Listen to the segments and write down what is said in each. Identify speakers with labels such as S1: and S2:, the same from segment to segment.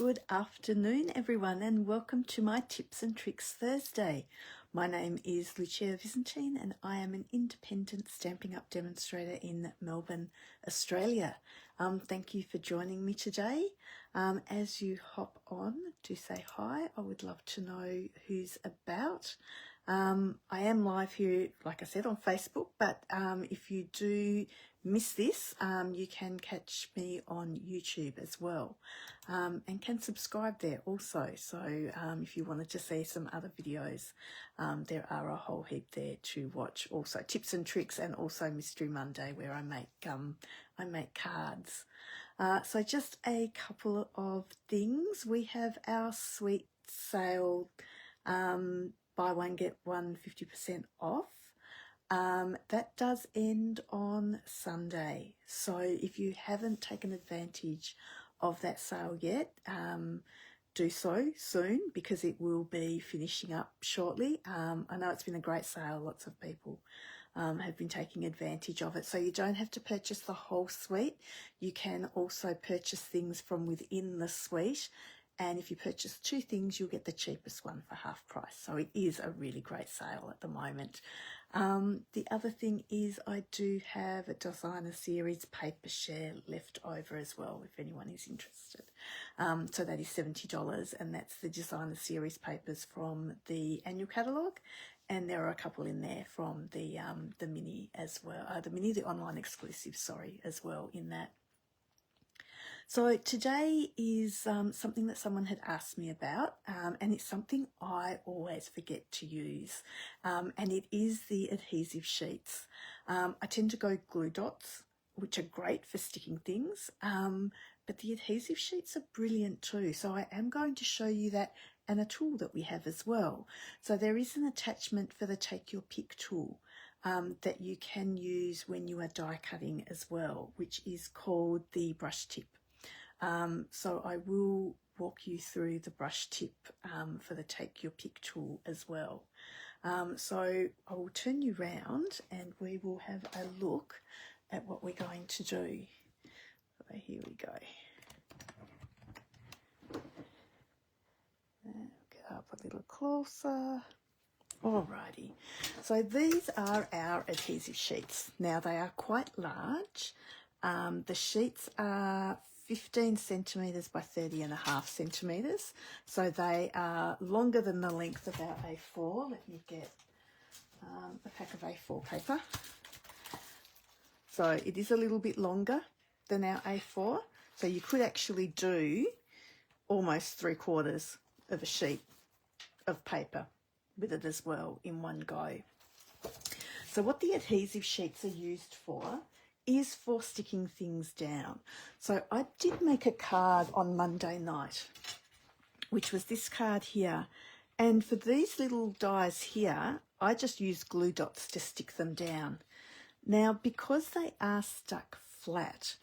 S1: Good afternoon everyone and welcome to my Tips and Tricks Thursday. My name is Lucia Visentin and I am an independent Stampin' Up demonstrator in Melbourne, Australia. Thank you for joining me today. As you hop on, do say hi. I would love to know who's about. I am live here, like I said, on Facebook, but if you do miss this, you can catch me on YouTube as well, and can subscribe there also. So if you wanted to see some other videos, there are a whole heap there to watch. Also tips and tricks, and also Mystery Monday, where I make cards. So just a couple of things. We have our sweet sale, buy one get one 50% off. That does end on Sunday. So if you haven't taken advantage of that sale yet, do so soon, because it will be finishing up shortly. I know it's been a great sale. Lots of people have been taking advantage of it. So you don't have to purchase the whole suite. You can also purchase things from within the suite. And if you purchase two things, you'll get the cheapest one for half price. So it is a really great sale at the moment. The other thing is I do have a designer series paper share left over as well, if anyone is interested. So that is $70, and that's the designer series papers from the annual catalogue. And there are a couple in there from the mini as well, the online exclusive, as well in that. So today is something that someone had asked me about, and it's something I always forget to use, and it is the adhesive sheets. I tend to go glue dots, which are great for sticking things, but the adhesive sheets are brilliant too. So I am going to show you that, and a tool that we have as well. So there is an attachment for the Take Your Pick tool that you can use when you are die cutting as well, which is called the brush tip. So I will walk you through the brush tip for the Take Your Pick tool as well. So I will turn you round and we will have a look at what we're going to do. So here we go. Get up a little closer. Alrighty, so these are our adhesive sheets. Now they are quite large. The sheets are 15 centimetres by 30.5 centimetres, so they are longer than the length of our A4. Let me get a pack of A4 paper. So it is a little bit longer than our A4, so you could actually do almost 3/4 of a sheet of paper with it as well in one go. So what the adhesive sheets are used for is for sticking things down. So I did make a card on Monday night, which was this card here. And for these little dies here, I just used glue dots to stick them down. Now, because they are stuck flat,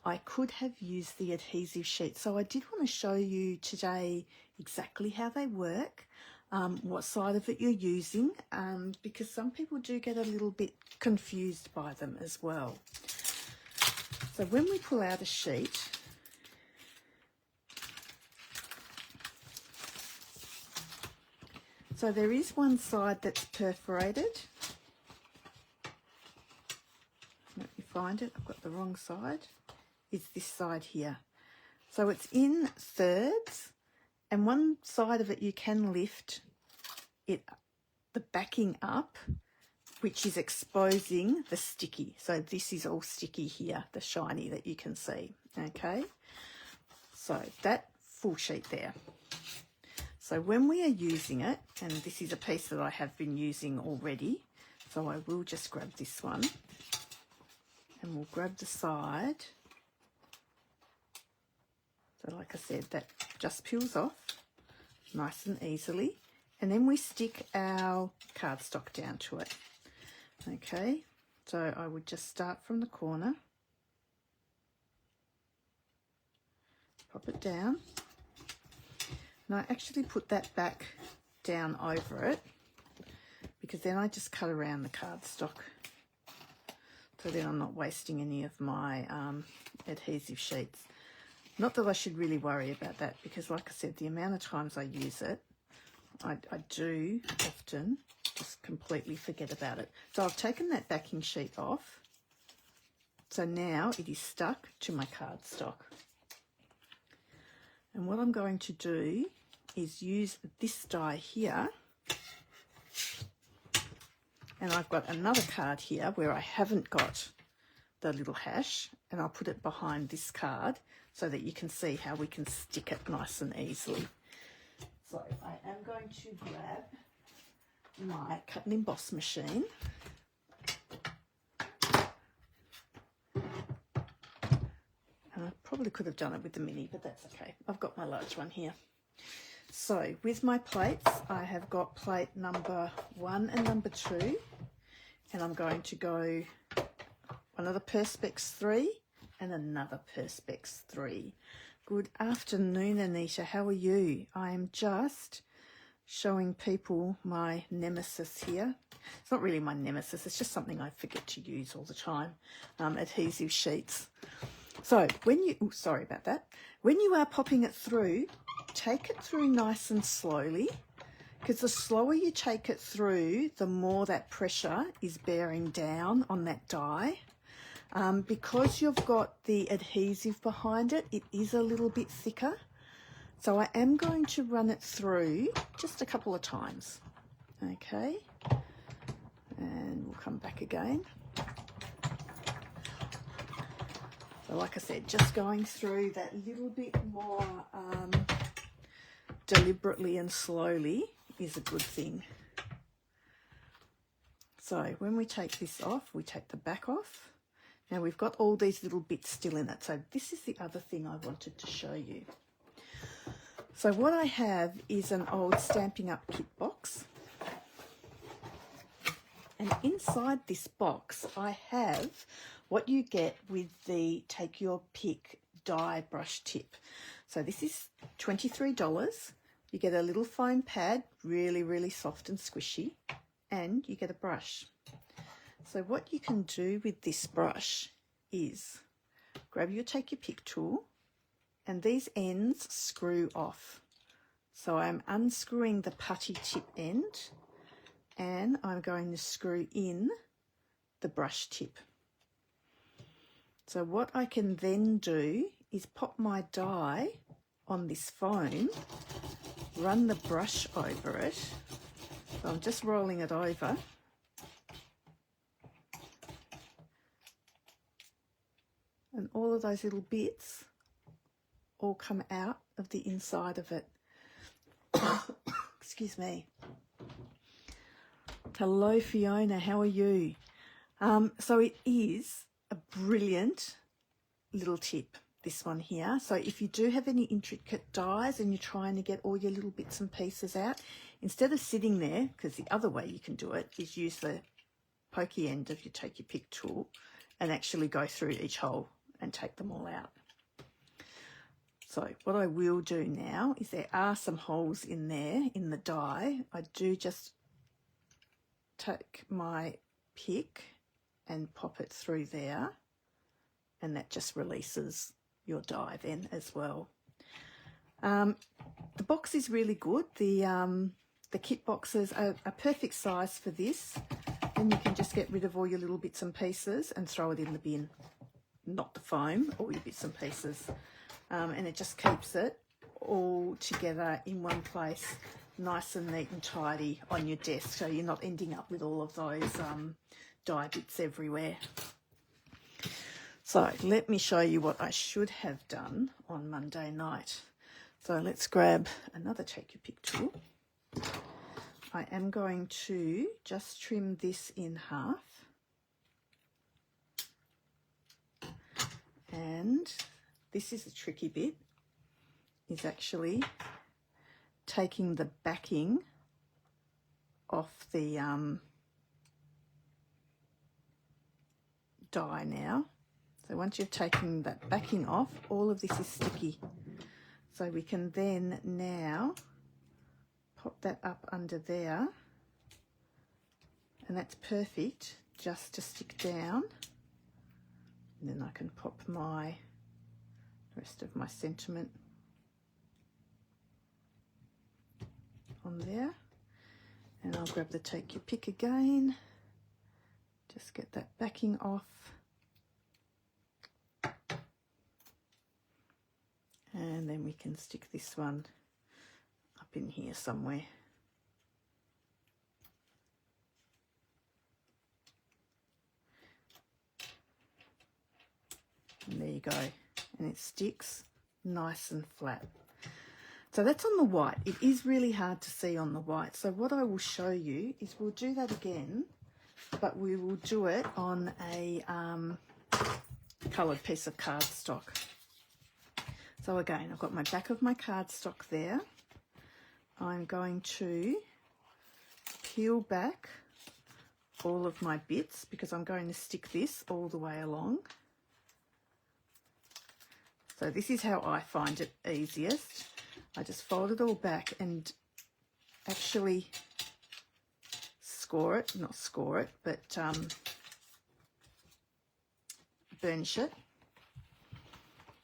S1: I could have used the adhesive sheet. So I did want to show you today exactly how they work, what side of it you're using, because some people do get a little bit confused by them as well. So when we pull out a sheet, so there is one side that's perforated. Let me find it. I've got the wrong side. It's this side here. So it's in thirds, and one side of it you can lift it, the backing up, which is exposing the sticky. So this is all sticky here, the shiny that you can see, okay? So that full sheet there. So when we are using it, and this is a piece that I have been using already, so I will just grab this one, and we'll grab the side. So like I said, that just peels off nice and easily, and then we stick our cardstock down to it. Okay, so I would just start from the corner, pop it down, and I actually put that back down over it, because then I just cut around the cardstock, so then I'm not wasting any of my adhesive sheets. Not that I should really worry about that, because like I said, the amount of times I use it, I do often just completely forget about it. So I've taken that backing sheet off. So now it is stuck to my cardstock. And what I'm going to do is use this die here. And I've got another card here where I haven't got the little hash, and I'll put it behind this card so that you can see how we can stick it nice and easily. So I am going to grab my cut and emboss machine. And I probably could have done it with the mini, but that's okay. I've got my large one here. So with my plates, I have got plate number 1 and number 2, and I'm going to go another Perspex 3 and another Perspex 3. Good afternoon, Anita. How are you? I am just showing people my nemesis here. It's not really my nemesis, it's just something I forget to use all the time. Adhesive sheets. So when you, oh, sorry about that. When you are popping it through, take it through nice and slowly, because the slower you take it through, the more that pressure is bearing down on that die. Because you've got the adhesive behind it, it is a little bit thicker. So I am going to run it through just a couple of times. Okay, and we'll come back again. So like I said, just going through that little bit more deliberately and slowly is a good thing. So when we take this off, we take the back off. Now we've got all these little bits still in it. So this is the other thing I wanted to show you. So what I have is an old Stampin' Up kit box. And inside this box, I have what you get with the Take Your Pick die brush tip. So this is $23. You get a little foam pad, really, really soft and squishy, and you get a brush. So what you can do with this brush is grab your Take Your Pick tool, and these ends screw off. So I'm unscrewing the putty tip end, and I'm going to screw in the brush tip. So what I can then do is pop my die on this foam, run the brush over it. So I'm just rolling it over. And all of those little bits all come out of the inside of it. Excuse me. Hello, Fiona. How are you? So it is a brilliant little tip, this one here. So if you do have any intricate dies and you're trying to get all your little bits and pieces out, instead of sitting there, because the other way you can do it is use the pokey end of your Take Your Pick tool and actually go through each hole and take them all out. So what I will do now is there are some holes in there in the die. I do just take my pick and pop it through there, and that just releases your die then as well. The box is really good. The kit boxes are a perfect size for this, and you can just get rid of all your little bits and pieces and throw it in the bin. Not the foam, all your bits and pieces. And it just keeps it all together in one place, nice and neat and tidy on your desk, so you're not ending up with all of those die bits everywhere. So let me show you what I should have done on Monday night. So let's grab another Take Your Pick tool. I am going to just trim this in half. And this is the tricky bit, is actually taking the backing off the die now. So once you've taken that backing off, all of this is sticky. So we can then now pop that up under there, and that's perfect just to stick down. And then I can pop my rest of my sentiment on there. And I'll grab the Take Your Pick again, just get that backing off. And then we can stick this one up in here somewhere. And there you go. And it sticks nice and flat. So that's on the white. It is really hard to see on the white. So what I will show you is we'll do that again, but we will do it on a coloured piece of cardstock. So again, I've got my back of my cardstock there. I'm going to peel back all of my bits because I'm going to stick this all the way along. So this is how I find it easiest. I just fold it all back and actually score it, not score it, but burnish it.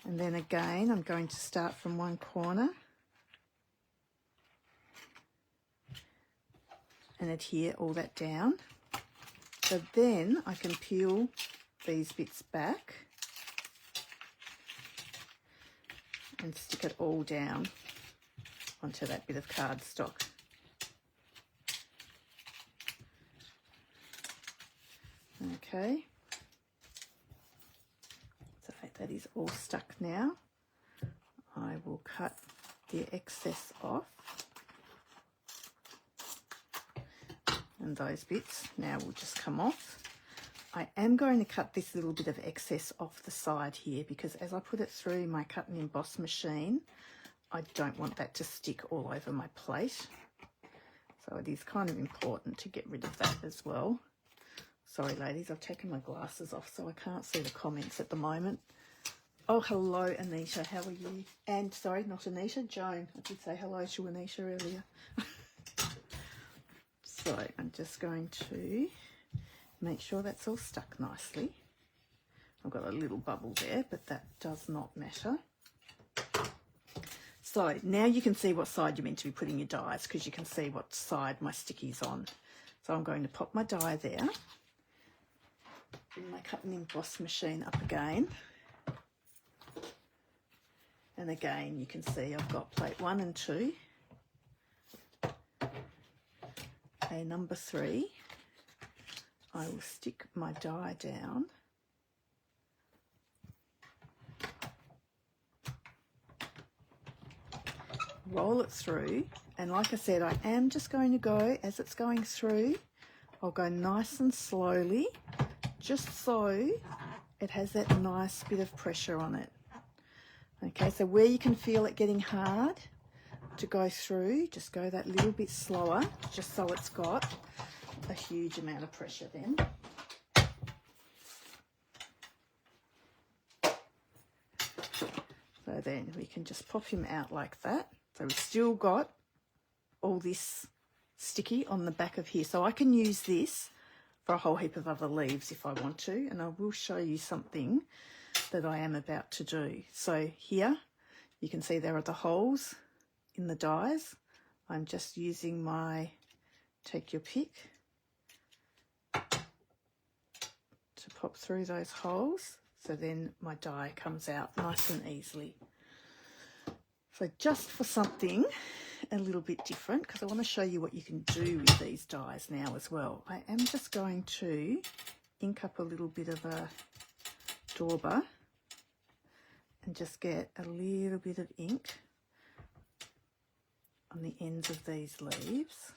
S1: And then again, I'm going to start from one corner and adhere all that down. So then I can peel these bits back and stick it all down onto that bit of cardstock. Okay. So that is all stuck now. I will cut the excess off. And those bits now will just come off. I am going to cut this little bit of excess off the side here because as I put it through my cut and emboss machine, I don't want that to stick all over my plate. So it is kind of important to get rid of that as well. Sorry ladies, I've taken my glasses off so I can't see the comments at the moment. Oh, hello Anita, how are you? And sorry, not Anita, Joan. I did say hello to Anita earlier. So I'm just going to make sure that's all stuck nicely. I've got a little bubble there, but that does not matter. So now you can see what side you're meant to be putting your dies because you can see what side my sticky's on. So I'm going to pop my die there. Bring my cut and emboss machine up again. And again, you can see I've got plate 1 and 2. Okay, number 3. I will stick my die down. Roll it through, and like I said, I am just going to go, as it's going through, I'll go nice and slowly, just so it has that nice bit of pressure on it. Okay, so where you can feel it getting hard to go through, just go that little bit slower, just so it's got a huge amount of pressure then. So then we can just pop him out like that. So we've still got all this sticky on the back of here. So I can use this for a whole heap of other leaves if I want to, and I will show you something that I am about to do. So here you can see there are the holes in the dies. I'm just using my Take Your Pick to pop through those holes, so then my die comes out nice and easily. So just for something a little bit different, because I want to show you what you can do with these dies now as well, I am just going to ink up a little bit of a dauber and just get a little bit of ink on the ends of these leaves,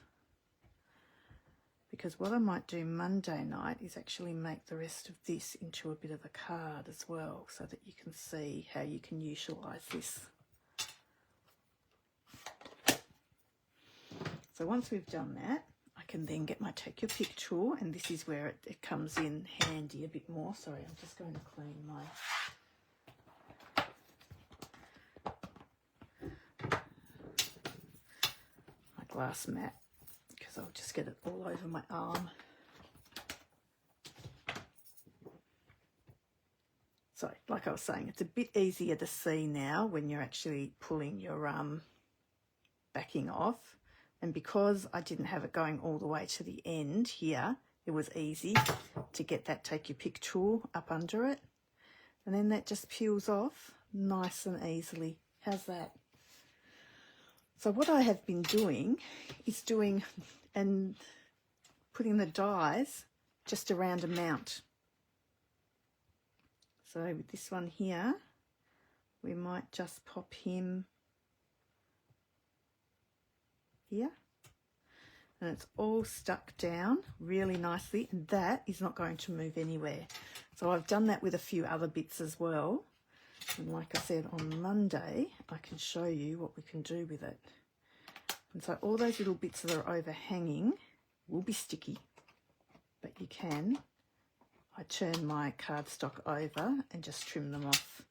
S1: because what I might do Monday night is actually make the rest of this into a bit of a card as well, so that you can see how you can utilise this. So once we've done that, I can then get my Take Your Pick tool, and this is where it comes in handy a bit more. Sorry, I'm just going to clean my glass mat, because I'll just get it all over my arm. So like I was saying, it's a bit easier to see now when you're actually pulling your backing off. And because I didn't have it going all the way to the end here, it was easy to get that take your pick tool up under it. And then that just peels off nice and easily. How's that? So what I have been doing is putting the dies just around a mount. So with this one here, we might just pop him here. And it's all stuck down really nicely, and that is not going to move anywhere. So I've done that with a few other bits as well. And like I said, on Monday, I can show you what we can do with it. And so all those little bits that are overhanging will be sticky, but you can. I turn my cardstock over and just trim them off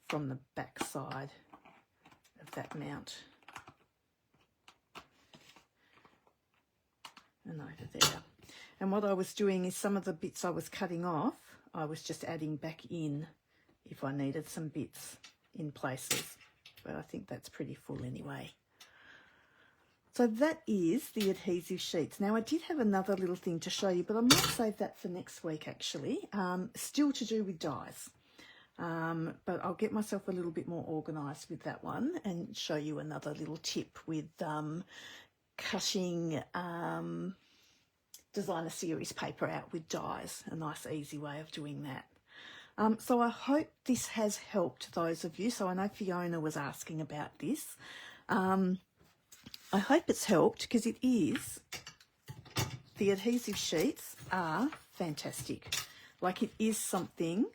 S1: from the back side of that mount. And over there. And what I was doing is some of the bits I was cutting off, I was just adding back in if I needed some bits in places. But I think that's pretty full anyway. So that is the adhesive sheets. Now I did have another little thing to show you, but I might save that for next week actually. Still to do with dies. But I'll get myself a little bit more organised with that one and show you another little tip with cutting designer series paper out with dies. A nice easy way of doing that. So I hope this has helped those of you. So I know Fiona was asking about this. I hope it's helped because it is. The adhesive sheets are fantastic. Like it is something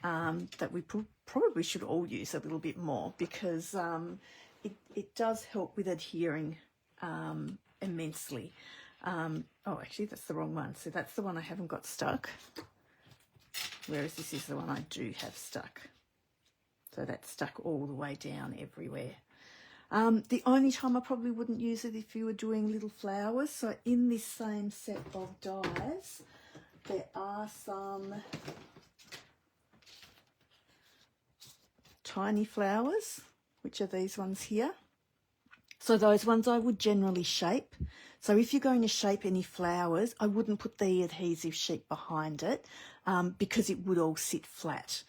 S1: that we probably should all use a little bit more because it does help with adhering immensely. Oh, actually, that's the wrong one. So that's the one I haven't got stuck, whereas this is the one I do have stuck. So that's stuck all the way down everywhere. The only time I probably wouldn't use it if you were doing little flowers. So in this same set of dies, there are some tiny flowers, which are these ones here. So those ones I would generally shape. So if you're going to shape any flowers, I wouldn't put the adhesive sheet behind it because it would all sit flat.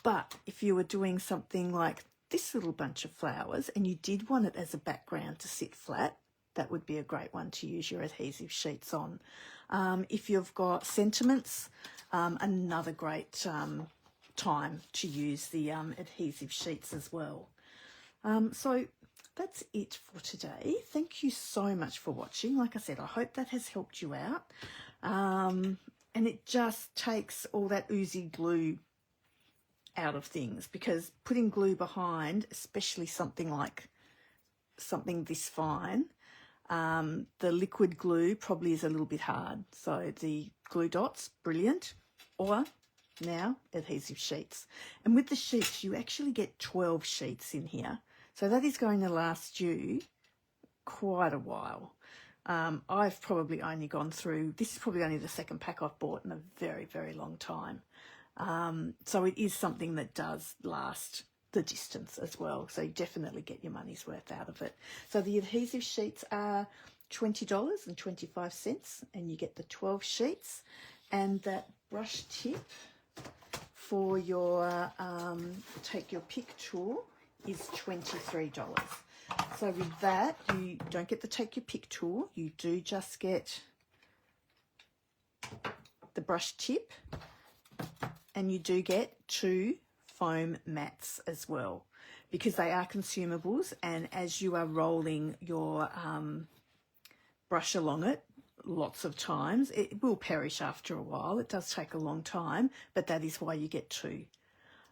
S1: But if you were doing something like this little bunch of flowers and you did want it as a background to sit flat, that would be a great one to use your adhesive sheets on. If you've got sentiments, another great time to use the adhesive sheets as well. So that's it for today. Thank you so much for watching. Like I said, I hope that has helped you out. And it just takes all that oozy glue out of things, because putting glue behind, especially something this fine, the liquid glue probably is a little bit hard. So the glue dots, brilliant. Or now adhesive sheets. And with the sheets, you actually get 12 sheets in here. So that is going to last you quite a while. I've probably only gone through, this is probably only the second pack I've bought in a very, very long time. So it is something that does last the distance as well. So you definitely get your money's worth out of it. So the adhesive sheets are $20.25 and you get the 12 sheets, and that brush tip for your take your pick tool is $23. So with that, you don't get the take your pick tool, you do just get the brush tip, and you do get 2 foam mats as well, because they are consumables, and as you are rolling your brush along it lots of times, it will perish after a while. It does take a long time, but that is why you get 2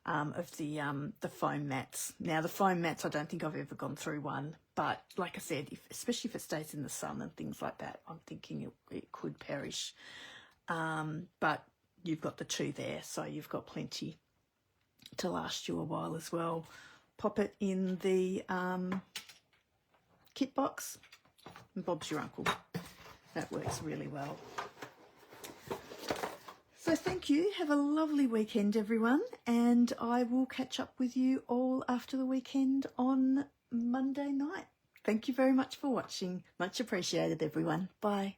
S1: of the foam mats. Now the foam mats, I don't think I've ever gone through one, but like I said, especially if it stays in the sun and things like that, I'm thinking it could perish. But you've got the 2 there, so you've got plenty to last you a while as well. Pop it in the kit box, and Bob's your uncle. That works really well. So thank you. Have a lovely weekend, everyone, and I will catch up with you all after the weekend on Monday night. Thank you very much for watching. Much appreciated, everyone. Bye.